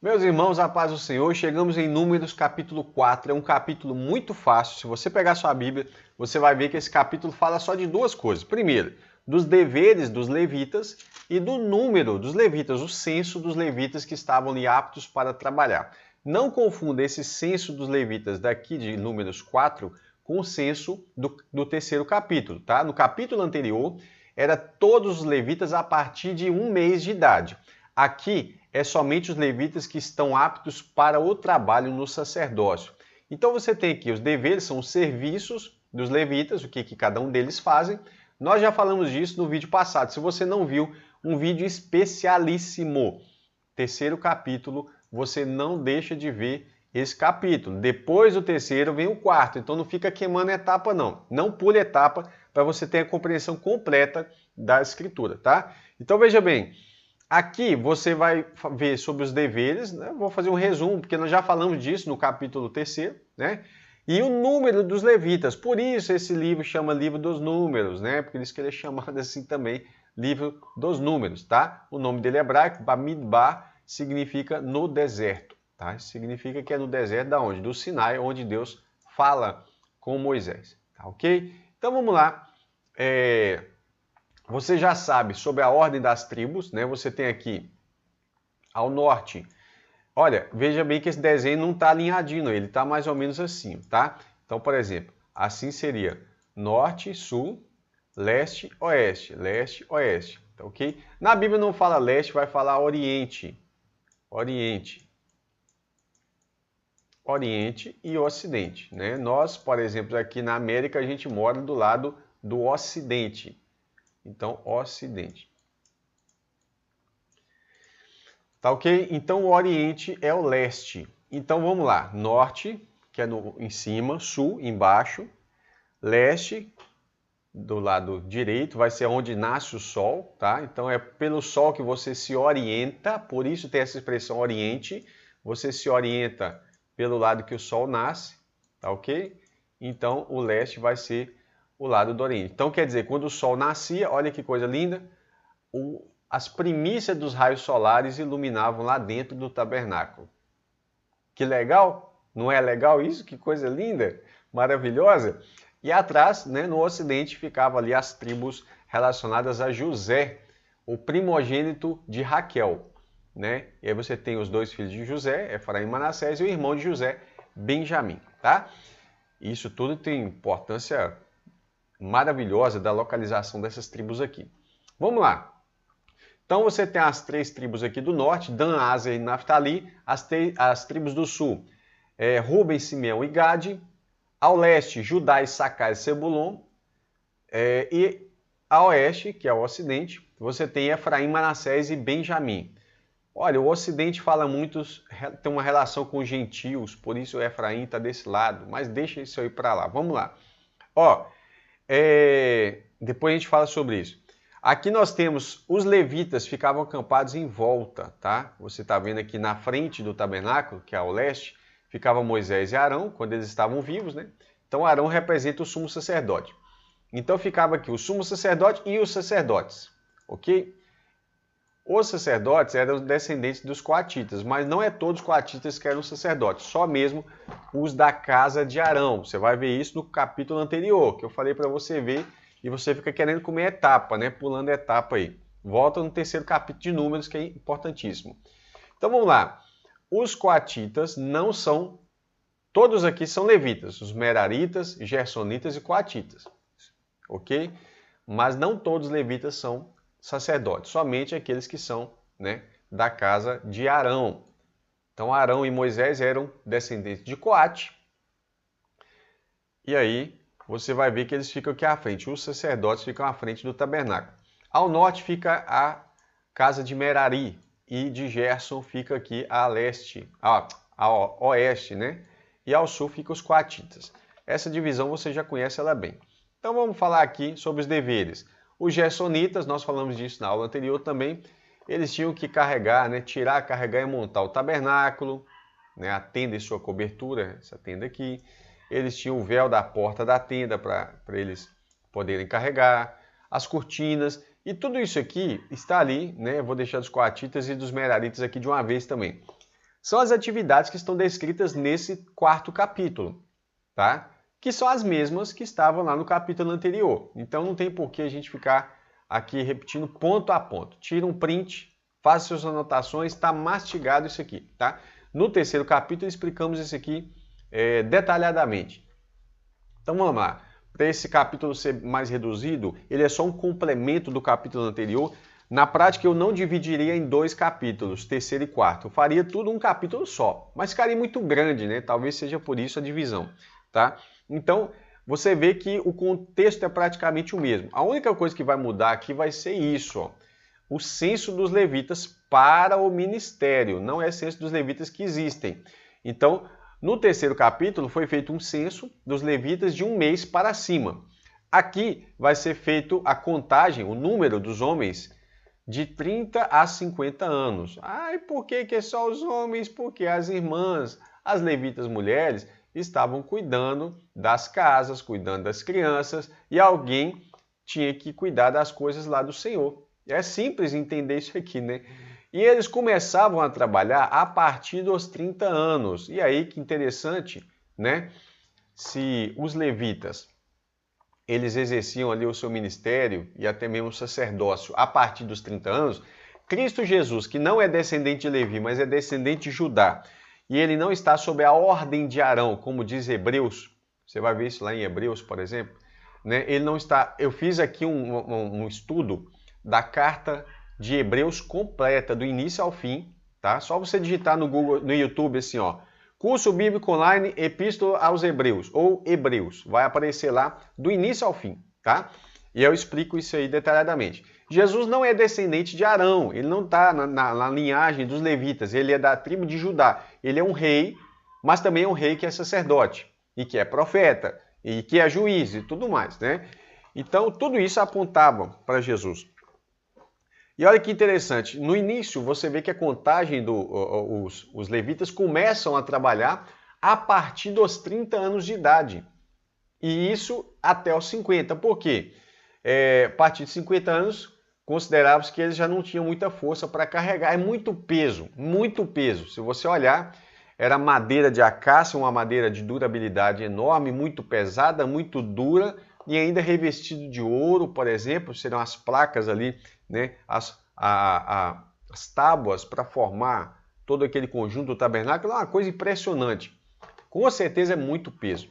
Meus irmãos, a paz do Senhor, chegamos em Números capítulo 4, é um capítulo muito fácil. Se você pegar sua Bíblia, você vai ver que esse capítulo fala só de duas coisas. Primeiro, dos deveres dos levitas e do número dos levitas, o censo dos levitas que estavam ali aptos para trabalhar. Não confunda esse censo dos levitas daqui de Números 4 com o censo do terceiro capítulo, tá? No capítulo anterior, era todos os levitas a partir de 1 mês de idade. Aqui é somente os levitas que estão aptos para o trabalho no sacerdócio. Então você tem aqui os deveres, são os serviços dos levitas, o que cada um deles fazem. Nós já falamos disso no vídeo passado. Se você não viu, um vídeo especialíssimo. Terceiro capítulo, você não deixa de ver esse capítulo. Depois do terceiro vem o quarto, então não fica queimando etapa não. Não pule etapa para você ter a compreensão completa da escritura, tá? Então veja bem, aqui você vai ver sobre os deveres, né? Vou fazer um resumo, porque nós já falamos disso no capítulo 3º, né? E o número dos levitas, por isso esse livro chama Livro dos Números, né? Por isso que ele é chamado assim também, Livro dos Números, tá? O nome dele é hebraico, Bamidbar, significa no deserto, tá? Significa que é no deserto da onde? Do Sinai, onde Deus fala com Moisés, tá ok? Então vamos lá. Você já sabe sobre a ordem das tribos, né? Você tem aqui ao norte. Olha, veja bem que esse desenho não está alinhadinho, ele está mais ou menos assim, tá? Então, por exemplo, assim seria norte, sul, leste, oeste, tá ok? Na Bíblia não fala leste, vai falar oriente, oriente e ocidente, né? Nós, por exemplo, aqui na América, a gente mora do lado do ocidente. Então, ocidente. Tá ok? Então, o oriente é o leste. Então, vamos lá. Norte, que é em cima, sul, embaixo. Leste, do lado direito, vai ser onde nasce o sol, tá? Então, é pelo sol que você se orienta, por isso tem essa expressão oriente. Você se orienta pelo lado que o sol nasce, tá ok? Então, o leste vai ser o lado do oriente. Então, quer dizer, quando o sol nascia, olha que coisa linda, as primícias dos raios solares iluminavam lá dentro do tabernáculo. Que legal? Não é legal isso? Que coisa linda, maravilhosa. E atrás, né, no ocidente, ficavam ali as tribos relacionadas a José, o primogênito de Raquel, né? E aí você tem os dois filhos de José, Efraim e Manassés, e o irmão de José, Benjamim, tá? Isso tudo tem importância maravilhosa da localização dessas tribos aqui. Vamos lá. Então você tem as três tribos aqui do norte, Dan, Aser e Naftali, as tribos do sul, Ruben, Simeão e Gade, ao leste, Judá, Issacar e Zebulon, e a oeste, que é o ocidente, você tem Efraim, Manassés e Benjamim. Olha, o ocidente fala muito, tem uma relação com os gentios, por isso o Efraim está desse lado, mas deixa isso aí para lá. Vamos lá. Ó, depois a gente fala sobre isso. Aqui nós temos os levitas ficavam acampados em volta, tá? Você está vendo aqui na frente do tabernáculo, que é ao leste, ficava Moisés e Arão, quando eles estavam vivos, né? Então Arão representa o sumo sacerdote. Então ficava aqui o sumo sacerdote e os sacerdotes, ok? Os sacerdotes eram descendentes dos coatitas, mas não é todos os coatitas que eram sacerdotes, só mesmo os da casa de Arão. Você vai ver isso no capítulo anterior, que eu falei para você ver, e você fica querendo comer etapa, né? Pulando etapa aí. Volta no terceiro capítulo de Números, que é importantíssimo. Então vamos lá. Os coatitas não são, todos aqui são levitas, os meraritas, gersonitas e coatitas, ok? Mas não todos os levitas são sacerdotes, somente aqueles que são, né, da casa de Arão. Então Arão e Moisés eram descendentes de Coate. E aí você vai ver que eles ficam aqui à frente, os sacerdotes ficam à frente do tabernáculo. Ao norte fica a casa de Merari e de Gerson fica aqui a leste, a oeste, né? E ao sul fica os coatitas. Essa divisão você já conhece ela bem. Então vamos falar aqui sobre os deveres. Os gersonitas, nós falamos disso na aula anterior também, eles tinham que carregar, né, tirar, carregar e montar o tabernáculo, né, a tenda e sua cobertura, essa tenda aqui. Eles tinham o véu da porta da tenda para eles poderem carregar, as cortinas, e tudo isso aqui está ali, né, eu vou deixar dos coatitas e dos meraritas aqui de uma vez também. são as atividades que estão descritas nesse quarto capítulo, tá? Que são as mesmas que estavam lá no capítulo anterior. Então não tem por que a gente ficar aqui repetindo ponto a ponto. Tira um print, faça suas anotações, está mastigado isso aqui, tá? No terceiro capítulo explicamos isso aqui detalhadamente. Então vamos lá. Para esse capítulo ser mais reduzido, ele é só um complemento do capítulo anterior. Na prática, eu não dividiria em dois capítulos, terceiro e quarto. Eu faria tudo um capítulo só, mas ficaria muito grande, né? Talvez seja por isso a divisão, tá? Então, você vê que o contexto é praticamente o mesmo. A única coisa que vai mudar aqui vai ser isso, ó. O censo dos levitas para o ministério, não é censo dos levitas que existem. Então, no terceiro capítulo foi feito um censo dos levitas de um mês para cima. Aqui vai ser feito a contagem, o número dos homens de 30 a 50 anos. Ai, por que é só os homens? Porque as irmãs, as levitas mulheres, estavam cuidando das casas, cuidando das crianças, e alguém tinha que cuidar das coisas lá do Senhor. É simples entender isso aqui, né? E eles começavam a trabalhar a partir dos 30 anos. E aí, que interessante, né? Se os levitas, eles exerciam ali o seu ministério e até mesmo o sacerdócio a partir dos 30 anos, Cristo Jesus, que não é descendente de Levi, mas é descendente de Judá, e ele não está sob a ordem de Arão, como diz Hebreus, você vai ver isso lá em Hebreus, por exemplo, né? Ele não está. Eu fiz aqui um estudo da carta de Hebreus completa, do início ao fim, tá? Só você digitar no Google, no YouTube assim, ó, Curso Bíblico Online, Epístola aos Hebreus, ou Hebreus, vai aparecer lá do início ao fim, tá? E eu explico isso aí detalhadamente. Jesus não é descendente de Arão, ele não está na linhagem dos levitas, ele é da tribo de Judá. Ele é um rei, mas também é um rei que é sacerdote, e que é profeta, e que é juiz e tudo mais, né? Então, tudo isso apontava para Jesus. E olha que interessante, no início você vê que a contagem os levitas começam a trabalhar a partir dos 30 anos de idade. E isso até os 50. Por quê? A partir de 50 anos, considerava-se que eles já não tinham muita força para carregar. É muito peso, muito peso. Se você olhar, era madeira de acácia, uma madeira de durabilidade enorme, muito pesada, muito dura, e ainda revestido de ouro, por exemplo, serão as placas ali, né, as tábuas para formar todo aquele conjunto do tabernáculo, é uma coisa impressionante. Com certeza é muito peso.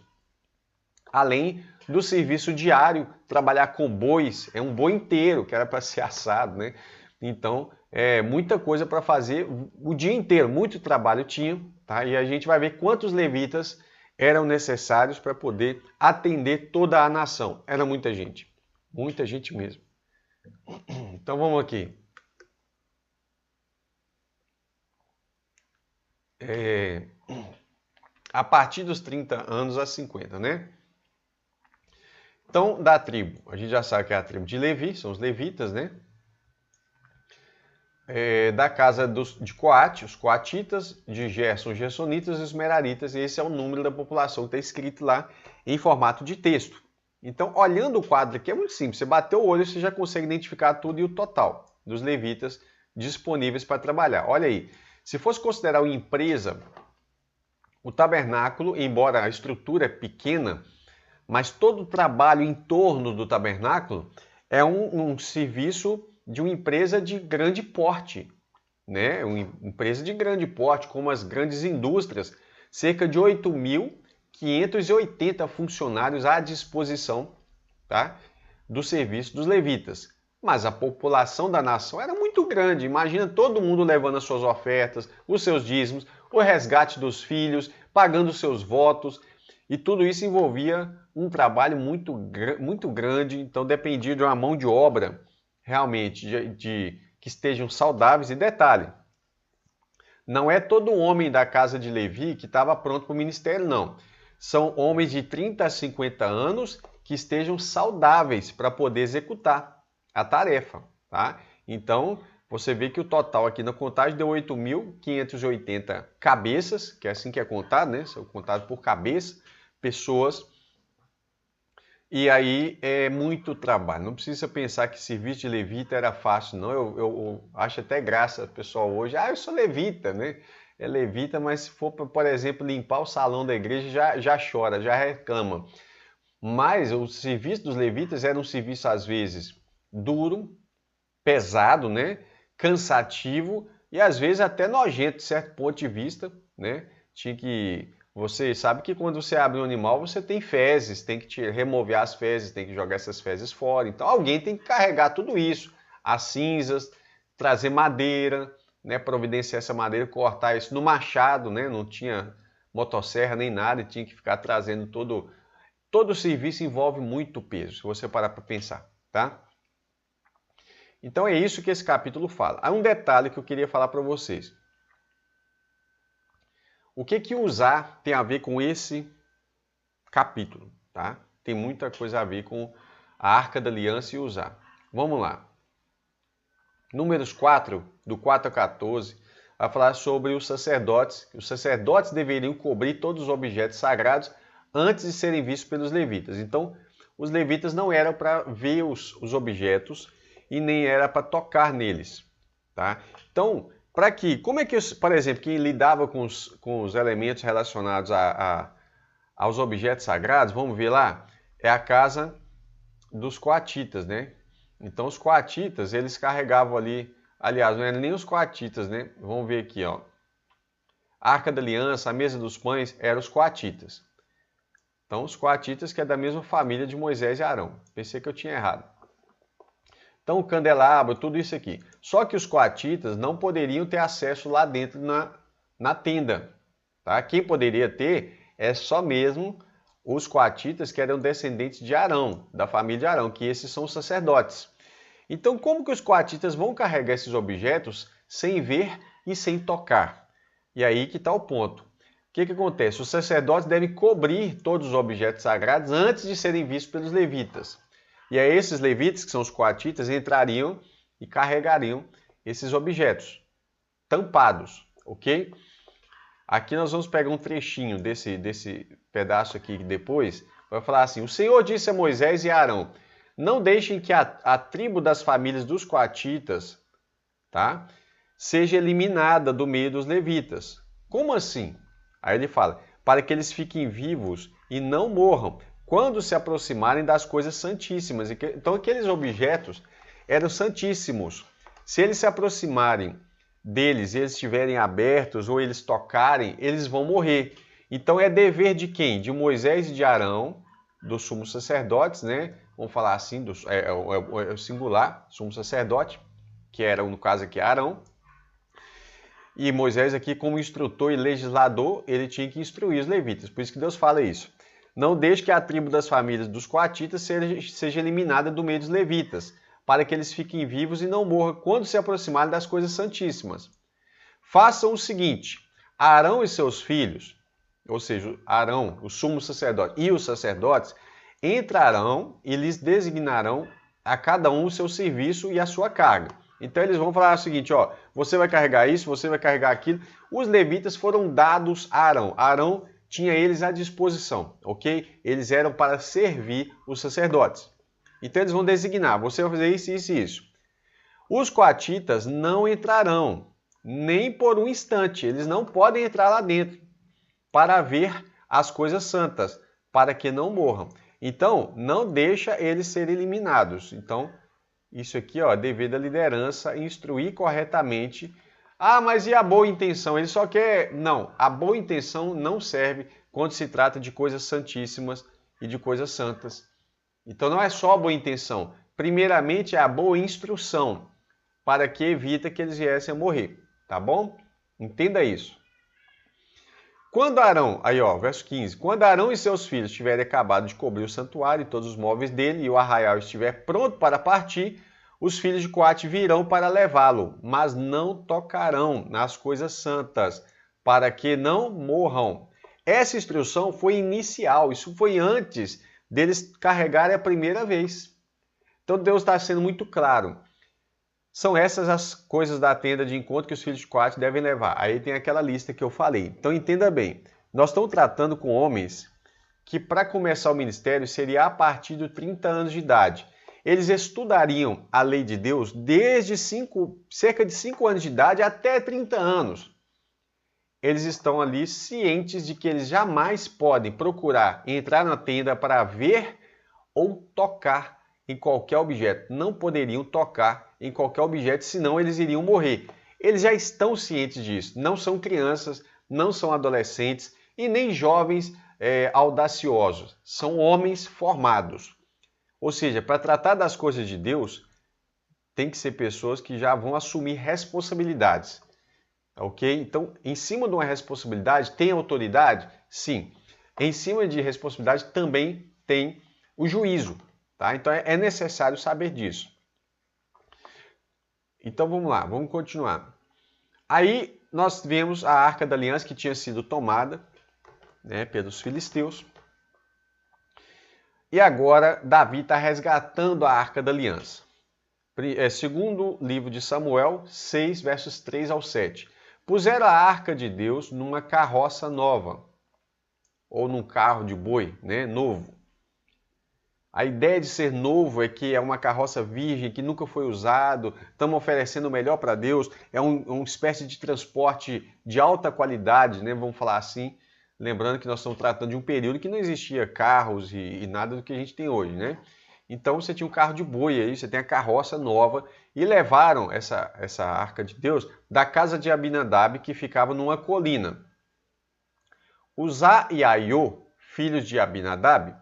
Além do serviço diário, trabalhar com bois, é um boi inteiro que era para ser assado, né? Então, é muita coisa para fazer o dia inteiro, muito trabalho tinha, tá? E a gente vai ver quantos levitas eram necessários para poder atender toda a nação. Era muita gente mesmo. Então vamos aqui. A partir dos 30 anos a 50, né? Então, da tribo, a gente já sabe que é a tribo de Levi, são os levitas, né? Da casa de Coate, os coatitas, de Gerson, os gersonitas e os meraritas, e esse é o número da população que está escrito lá em formato de texto. Então, olhando o quadro aqui, é muito simples, você bateu o olho, você já consegue identificar tudo e o total dos levitas disponíveis para trabalhar. Olha aí, se fosse considerar uma empresa, o tabernáculo, embora a estrutura é pequena, mas todo o trabalho em torno do tabernáculo é um serviço de uma empresa de grande porte, né? Uma empresa de grande porte, como as grandes indústrias, cerca de 8.580 funcionários à disposição, tá? Do serviço dos levitas. Mas a população da nação era muito grande, imagina todo mundo levando as suas ofertas, os seus dízimos, o resgate dos filhos, pagando os seus votos, e tudo isso envolvia um trabalho muito grande, então dependia de uma mão de obra realmente que estejam saudáveis. E detalhe, não é todo homem da casa de Levi que estava pronto para o ministério, não. São homens de 30 a 50 anos que estejam saudáveis para poder executar a tarefa, tá? Então, você vê que o total aqui na contagem deu 8.580 cabeças, que é assim que é contado, né? São contados por cabeça, pessoas. E aí é muito trabalho. Não precisa pensar que serviço de levita era fácil, não. Eu acho até graça, pessoal, hoje. Eu sou levita, né? é levita, mas se for, por exemplo, limpar o salão da igreja, já chora, já reclama. Mas o serviço dos levitas era um serviço, às vezes, duro, pesado, né? Cansativo e, às vezes, até nojento, de certo ponto de vista, né? Você sabe que quando você abre um animal, você tem fezes, tem que remover as fezes, tem que jogar essas fezes fora. Então, alguém tem que carregar tudo isso, as cinzas, trazer madeira, né? Providenciar essa madeira, cortar isso no machado, né? Não tinha motosserra nem nada, e tinha que ficar trazendo todo o serviço envolve muito peso, se você parar para pensar, tá? Então é isso que esse capítulo fala. Há um detalhe que eu queria falar para vocês. O que usar tem a ver com esse capítulo, tá? Tem muita coisa a ver com a Arca da Aliança e usar. Vamos lá. Números 4, do 4 a 14, vai falar sobre os sacerdotes. Os sacerdotes deveriam cobrir todos os objetos sagrados antes de serem vistos pelos levitas. Então, os levitas não eram para ver os objetos e nem era para tocar neles, tá? Então, como é que, por exemplo, quem lidava com os elementos relacionados aos objetos sagrados, vamos ver lá, é a casa dos coatitas, né? Então, os coatitas, eles carregavam ali, aliás, não eram nem os coatitas, né? Vamos ver aqui, ó. A Arca da Aliança, a mesa dos pães, eram os coatitas. Então, os coatitas, que é da mesma família de Moisés e Arão. Pensei que eu tinha errado. Então, o candelabro, tudo isso aqui. Só que os coatitas não poderiam ter acesso lá dentro na tenda. Tá? Quem poderia ter é só mesmo os coatitas que eram descendentes de Arão, da família de Arão, que esses são os sacerdotes. Então, como que os coatitas vão carregar esses objetos sem ver e sem tocar? E aí que está o ponto. O que acontece? Os sacerdotes devem cobrir todos os objetos sagrados antes de serem vistos pelos levitas. E aí esses levitas, que são os coatitas, entrariam e carregariam esses objetos, tampados, ok? Aqui nós vamos pegar um trechinho desse pedaço aqui depois, vai falar assim, o Senhor disse a Moisés e a Arão, não deixem que a tribo das famílias dos coatitas, tá, seja eliminada do meio dos levitas. Como assim? Aí ele fala, para que eles fiquem vivos e não morram, quando se aproximarem das coisas santíssimas. Então aqueles objetos eram santíssimos. Se eles se aproximarem deles e eles estiverem abertos ou eles tocarem, eles vão morrer. Então é dever de quem? De Moisés e de Arão, dos sumos sacerdotes, né? Vamos falar assim, é o singular, sumo sacerdote, que era no caso aqui Arão. E Moisés aqui como instrutor e legislador, ele tinha que instruir os levitas. Por isso que Deus fala isso. Não deixe que a tribo das famílias dos coatitas seja eliminada do meio dos levitas, para que eles fiquem vivos e não morram quando se aproximarem das coisas santíssimas. Façam o seguinte, Arão e seus filhos, ou seja, Arão, o sumo sacerdote e os sacerdotes, entrarão e lhes designarão a cada um o seu serviço e a sua carga. Então eles vão falar o seguinte, ó, você vai carregar isso, você vai carregar aquilo. Os levitas foram dados a Arão. Arão tinha eles à disposição, ok? Eles eram para servir os sacerdotes. Então eles vão designar, você vai fazer isso, isso e isso. Os coatitas não entrarão, nem por um instante. Eles não podem entrar lá dentro para ver as coisas santas, para que não morram. Então, não deixa eles serem eliminados. Então, isso aqui, ó, dever da liderança, instruir corretamente. Ah, mas e a boa intenção? Ele só quer... Não, a boa intenção não serve quando se trata de coisas santíssimas e de coisas santas. Então não é só a boa intenção. Primeiramente é a boa instrução, para que evita que eles viessem a morrer. Tá bom? Entenda isso. Quando Arão, aí ó, verso 15. Quando Arão e seus filhos tiverem acabado de cobrir o santuário e todos os móveis dele, e o arraial estiver pronto para partir, os filhos de Coate virão para levá-lo, mas não tocarão nas coisas santas, para que não morram. Essa instrução foi inicial, isso foi antes deles carregarem a primeira vez. Então Deus está sendo muito claro. São essas as coisas da tenda de encontro que os filhos de Coate devem levar. Aí tem aquela lista que eu falei. Então entenda bem, nós estamos tratando com homens que para começar o ministério seria a partir de 30 anos de idade. Eles estudariam a lei de Deus desde cerca de 5 anos de idade até 30 anos. eles estão ali cientes de que eles jamais podem procurar entrar na tenda para ver ou tocar em qualquer objeto. Não poderiam tocar em qualquer objeto, senão eles iriam morrer. Eles já estão cientes disso. Não são crianças, não são adolescentes e nem jovens audaciosos. São homens formados. Ou seja, para tratar das coisas de Deus, tem que ser pessoas que já vão assumir responsabilidades. Ok? Então, em cima de uma responsabilidade, tem autoridade? Sim. Em cima de responsabilidade também tem o juízo. Tá? Então, é necessário saber disso. Então, vamos lá, vamos continuar. Aí, nós vemos a Arca da Aliança que tinha sido tomada, né, pelos filisteus. E agora, Davi está resgatando a Arca da Aliança. Segundo livro de Samuel, 6, versos 3 ao 7. Puseram a arca de Deus numa carroça nova, ou num carro de boi, né, novo. A ideia de ser novo é que é uma carroça virgem, que nunca foi usado, estamos oferecendo o melhor para Deus, é uma espécie de transporte de alta qualidade, né, vamos falar assim, lembrando que nós estamos tratando de um período que não existia carros e nada do que a gente tem hoje, né? Então você tinha um carro de boi aí, você tem a carroça nova, e levaram essa arca de Deus da casa de Abinadab, que ficava numa colina. Uzá e Aiô, filhos de Abinadab,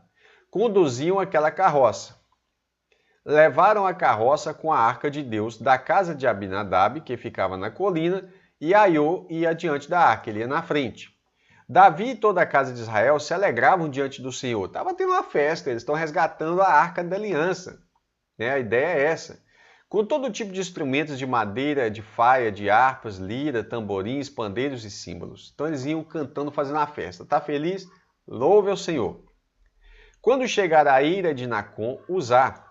conduziam aquela carroça. Levaram a carroça com a arca de Deus da casa de Abinadab, que ficava na colina, e Aiô ia diante da arca, ele ia na frente. Davi e toda a casa de Israel se alegravam diante do Senhor. Estava tendo uma festa, eles estão resgatando a Arca da Aliança. A ideia é essa. Com todo tipo de instrumentos de madeira, de faia, de harpas, lira, tamborins, pandeiros e símbolos. Então eles iam cantando, fazendo a festa. Está feliz? Louve ao Senhor. Quando chegar a ira de Nacon, Uzá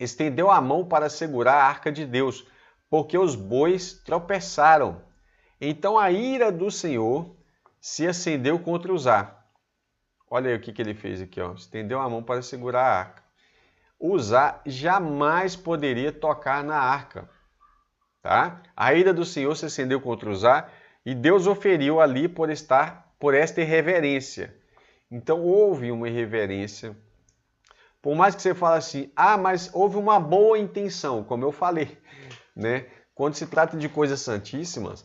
estendeu a mão para segurar a Arca de Deus, porque os bois tropeçaram. Então a ira do Senhor se acendeu contra Uzá. Olha aí o que ele fez aqui, ó. Estendeu a mão para segurar a arca. Uzá jamais poderia tocar na arca. Tá? A ira do Senhor se acendeu contra Uzá e Deus o feriu ali por esta irreverência. Então houve uma irreverência. Por mais que você fale assim, mas houve uma boa intenção, como eu falei, né? Quando se trata de coisas santíssimas,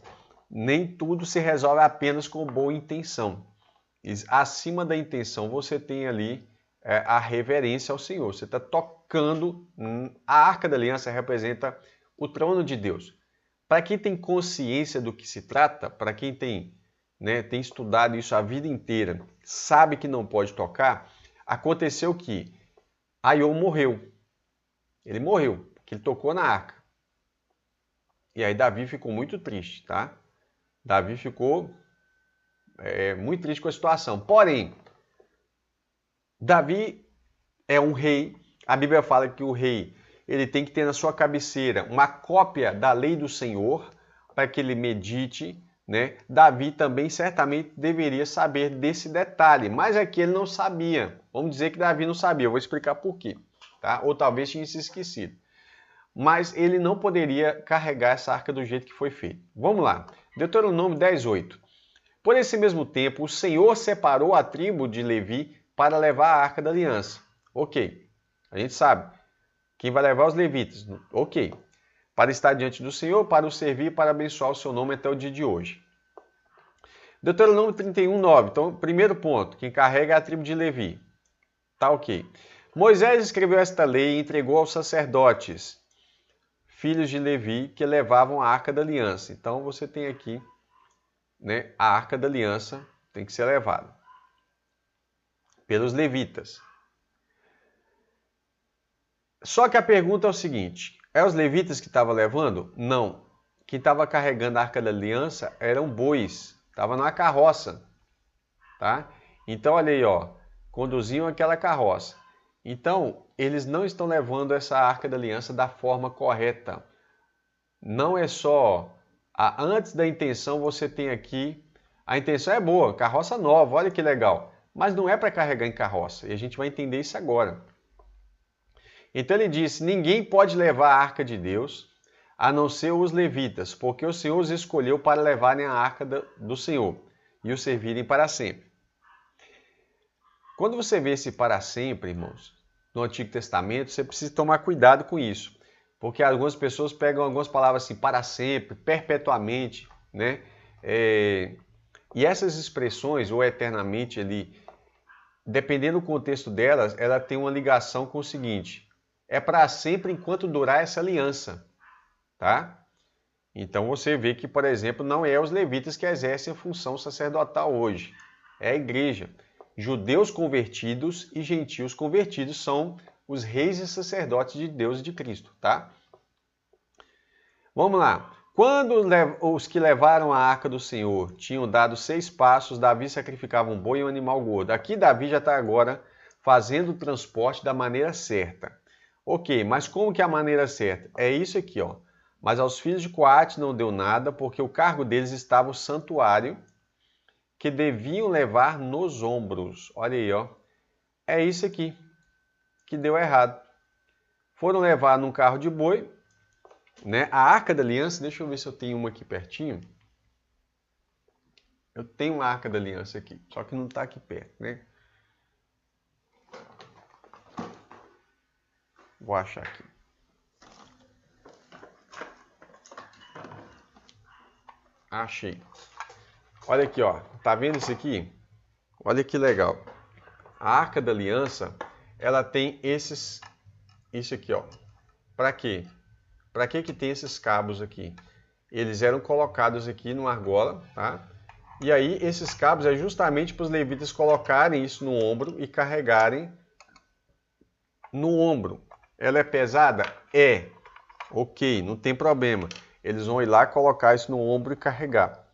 nem tudo se resolve apenas com boa intenção. Acima da intenção, você tem ali a reverência ao Senhor. Você está tocando. A Arca da Aliança representa o trono de Deus. Para quem tem consciência do que se trata, para quem tem estudado isso a vida inteira, sabe que não pode tocar, aconteceu que Aiô morreu. Ele morreu, porque ele tocou na arca. E aí Davi ficou muito triste, tá? Davi ficou muito triste com a situação. Porém, Davi é um rei. A Bíblia fala que o rei ele tem que ter na sua cabeceira uma cópia da lei do Senhor para que ele medite. Né? Davi também certamente deveria saber desse detalhe, mas aqui ele não sabia. Vamos dizer que Davi não sabia, eu vou explicar por quê. Tá? Ou talvez tinha se esquecido. Mas ele não poderia carregar essa arca do jeito que foi feito. Vamos lá. Deuteronômio 10:8. Por esse mesmo tempo, o Senhor separou a tribo de Levi para levar a Arca da Aliança. Ok, a gente sabe. Quem vai levar os levitas? Ok. Para estar diante do Senhor, para o servir, para abençoar o seu nome até o dia de hoje. Deuteronômio 31:9. Então, primeiro ponto, quem carrega é a tribo de Levi. Tá ok. Moisés escreveu esta lei e entregou aos sacerdotes, filhos de Levi, que levavam a Arca da Aliança. Então, você tem aqui, a Arca da Aliança tem que ser levada pelos levitas. Só que a pergunta é o seguinte, os levitas que estavam levando? Não. Quem estava carregando a Arca da Aliança eram bois, estava na carroça. Tá? Então, olha aí, ó, conduziam aquela carroça. Então, eles não estão levando essa Arca da Aliança da forma correta. Não é só... Antes da intenção, você tem aqui... A intenção é boa, carroça nova, olha que legal. Mas não é para carregar em carroça. E a gente vai entender isso agora. Então ele disse, ninguém pode levar a Arca de Deus, a não ser os levitas, porque o Senhor os escolheu para levarem a arca do Senhor e o servirem para sempre. Quando você vê esse para sempre, irmãos, no Antigo Testamento, você precisa tomar cuidado com isso, porque algumas pessoas pegam algumas palavras assim, para sempre, perpetuamente, né? E essas expressões, ou eternamente ali, dependendo do contexto delas, ela tem uma ligação com o seguinte: é para sempre enquanto durar essa aliança, tá? Então você vê que, por exemplo, não é os levitas que exercem a função sacerdotal hoje, é a igreja. Judeus convertidos e gentios convertidos são os reis e sacerdotes de Deus e de Cristo, tá? Vamos lá. Quando os que levaram a arca do Senhor tinham dado 6 passos, Davi sacrificava um boi e um animal gordo. Aqui Davi já está agora fazendo o transporte da maneira certa. Ok, mas como que é a maneira certa? É isso aqui, ó. Mas aos filhos de Coate não deu nada, porque o cargo deles estava o santuário, que deviam levar nos ombros. Olha aí, ó. É isso aqui que deu errado. Foram levar num carro de boi, né? A Arca da Aliança, deixa eu ver se eu tenho uma aqui pertinho. Eu tenho uma Arca da Aliança aqui, só que não está aqui perto, né? Vou achar aqui. Achei. Olha aqui, ó. Tá vendo isso aqui? Olha que legal. A Arca da Aliança, ela tem isso aqui, ó. Para quê? Para que tem esses cabos aqui? Eles eram colocados aqui numa argola, tá? E aí esses cabos é justamente para os levitas colocarem isso no ombro e carregarem no ombro. Ela é pesada? É. Ok, não tem problema. Eles vão ir lá colocar isso no ombro e carregar.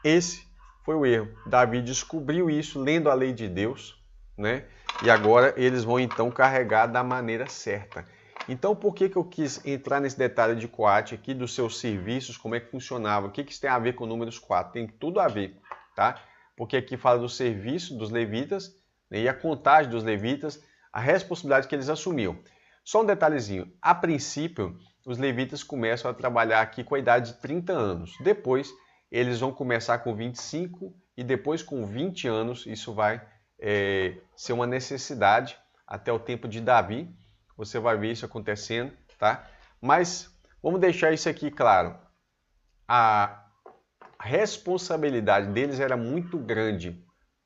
Esse foi o erro. Davi descobriu isso lendo a lei de Deus, né? E agora eles vão então carregar da maneira certa. Então por que eu quis entrar nesse detalhe de Coate aqui, dos seus serviços, como é que funcionava? O que isso tem a ver com Números 4? Tem tudo a ver, tá? Porque aqui fala do serviço dos levitas, né, e a contagem dos levitas, a responsabilidade que eles assumiam. Só um detalhezinho, a princípio os levitas começam a trabalhar aqui com a idade de 30 anos. Depois eles vão começar com 25 e depois com 20 anos, isso vai ser uma necessidade até o tempo de Davi. Você vai ver isso acontecendo, tá? Mas vamos deixar isso aqui claro. A responsabilidade deles era muito grande,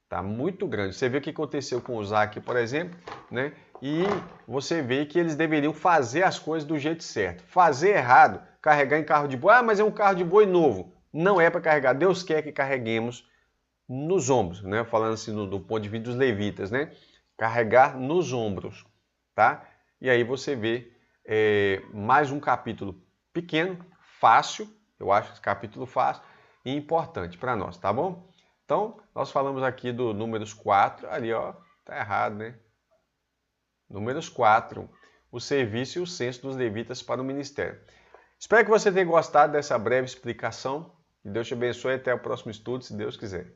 tá? Muito grande. Você vê o que aconteceu com o Zaque, por exemplo, né? E você vê que eles deveriam fazer as coisas do jeito certo. Fazer errado, carregar em carro de boi, mas é um carro de boi novo. Não é para carregar. Deus quer que carreguemos nos ombros, né? Falando assim do ponto de vista dos levitas, né? Carregar nos ombros, tá? E aí você vê mais um capítulo pequeno, fácil, eu acho esse capítulo fácil e importante para nós, tá bom? Então, nós falamos aqui do Números 4, ali ó, tá errado, né? Números 4, o serviço e o censo dos levitas para o ministério. Espero que você tenha gostado dessa breve explicação. Que Deus te abençoe e até o próximo estudo, se Deus quiser.